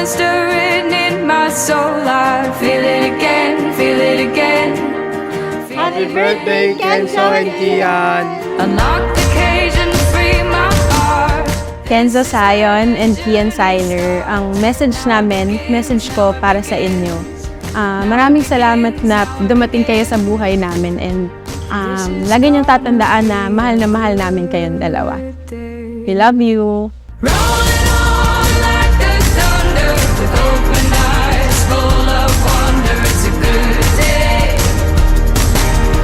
stirring in my soul. I feel it again, feel it again. Happy birthday, Kenzo and Kian! Unlock the cage and free my heart. Kenzo Sion and Kian Siler, ang message ko para sa inyo. Maraming salamat na dumating kayo sa buhay namin and lagi niyong tatandaan na mahal namin kayong dalawa. We love you! Rolling on like the thunder with open eyes full of wonder. It's a good day.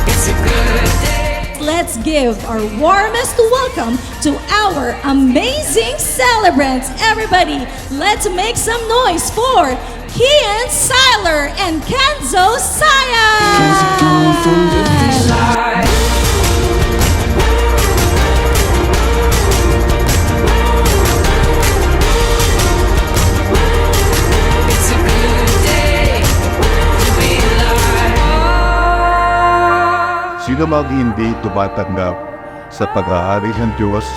It's a good day. Let's give our warmest welcome to our amazing celebrants. Everybody, let's make some noise for Kian Siler and Kenzo Sion! It's a good day to be alive. Sino mang hindi tumatanggap sa pag-aari ng Diyos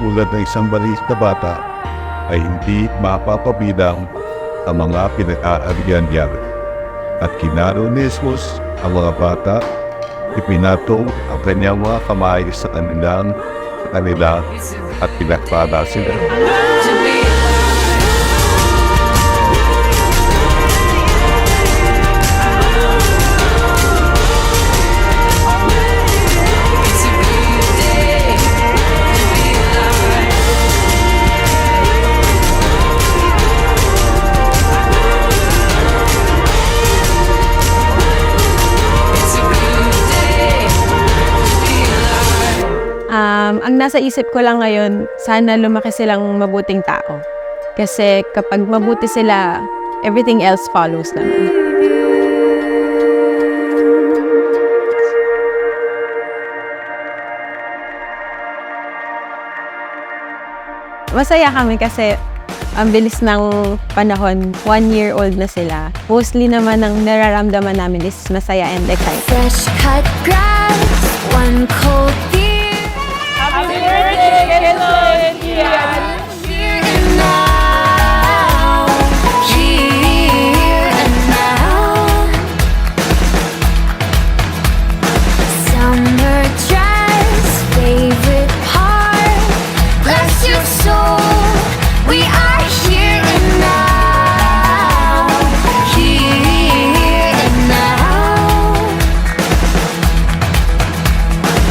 tulad ng isang maliit na bata ay hindi mapapabilang ang mga pinag-aarian niya. At kinaro ni Jesus ang mga bata, ipinatong ang kanyang mga kamay sa kanila at pinagpala sila. To be It's a good day to be alive. It's a good day to be alive. Ang nasa isip ko lang ngayon, sana lumaki silang mabuting tao. Kasi kapag mabuti sila, everything else follows naman. Masaya kami kasi ang bilis ng panahon, 1-year-old na sila. Mostly naman ang nararamdaman namin is masaya and excited. Fresh cut grass, one cold beer. Happy birthday, Kenzo and Kian! Here and now, here and now. Summer dress, favorite part. Bless your soul, we are here and now, here and now.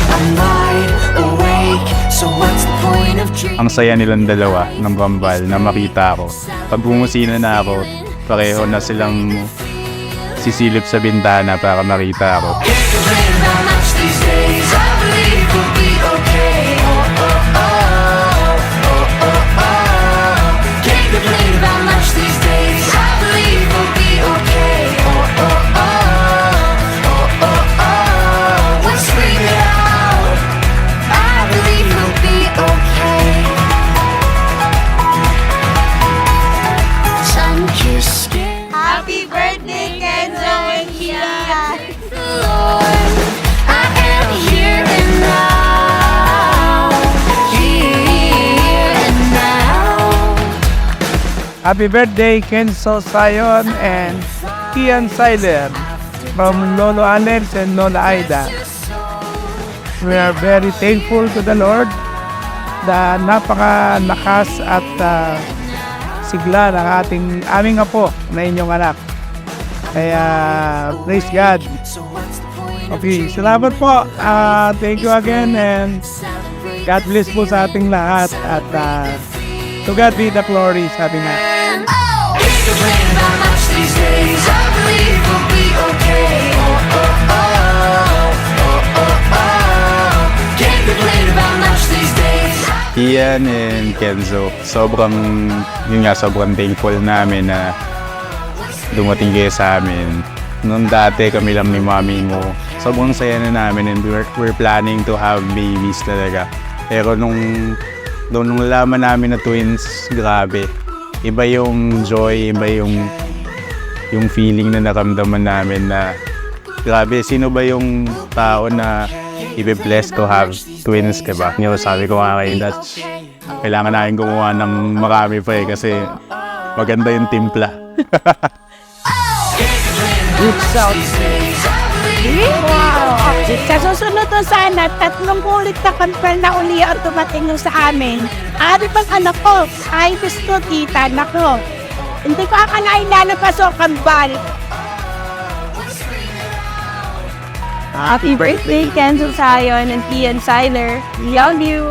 I'm wide awake, so what's the point of dreaming? Ang saya nilang dalawa ng Bambal na makita ako. Pag bumusina na ako, pareho na silang sisilip sa bintana para makita ako. Can't complain about much these days. I believe we'll be okay. Oh, oh, oh, oh, oh, oh. Can't complain about much these days. I believe we'll be okay. Oh, oh, oh, oh, oh, oh. We'll scream it out. I believe we'll be okay. Sun-kissed skin. Happy birthday, Kenzo and Kian! Lord, I am here and now, here and now. Happy birthday, Kenzo Sion and Kian Siler from Lolo Alex and Lola Aida. We are very thankful to the Lord na napakalakas at sigla ng aming apo na inyong anak. Kaya praise God. Okay, salamat po. Thank you again and God bless po sa ating lahat at to God be the glory, sabi nga. Can't complain about much these days. I believe we'll be okay. Oh, oh, oh, oh, oh, oh. Can't complain about much these days. Kian and Kenzo, sobrang thankful namin na dumating kayo sa amin. Noong dati kami lang ni mami mo, sobrang saya na namin and we're planning to have babies talaga. Pero nung nalaman namin na twins, grabe. Iba yung joy, iba yung feeling na naramdaman namin na grabe, sino ba yung tao na i-bless to have twins, diba? Sabi ko nga kay Dutch, kailangan natin gumawa ng marami pa kasi maganda yung timpla. Wow! Sa susunod na sana, 3 ulit na kampal na uli ang dumating yung sa amin. Ari bang anak ko, ay gusto tita, nako. Hindi ko akalain lalabas ang kambal. Happy birthday, Kenzo Sayon and Kian Siler. We love you.